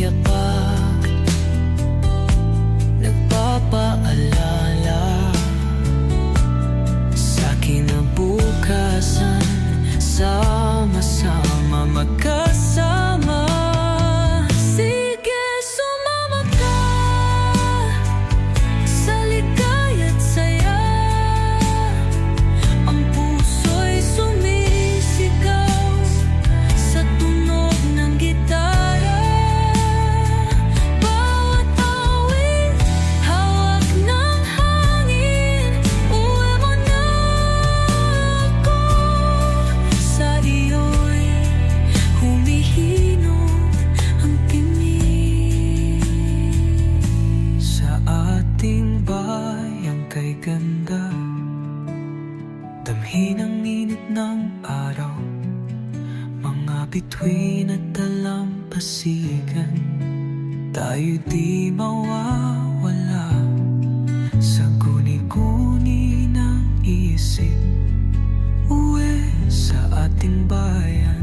yapak, nagpapaalala sa kinabukasan, sama-sama magkasama. Sige, sumama ka sa ligaya't saya. Ang puso'y sumisigaw sa tunog ng gitara. Bawat awit, hawak ng hangin. Uwi mo na ako, sa iyo'y humihino ang tinig. Sa ating bayang kay ganda, damhin ang init ng araw, mga bituin at dalampasigan. Tayo di mawawala sa guni-guni ng isip. Uwi sa ating bayan,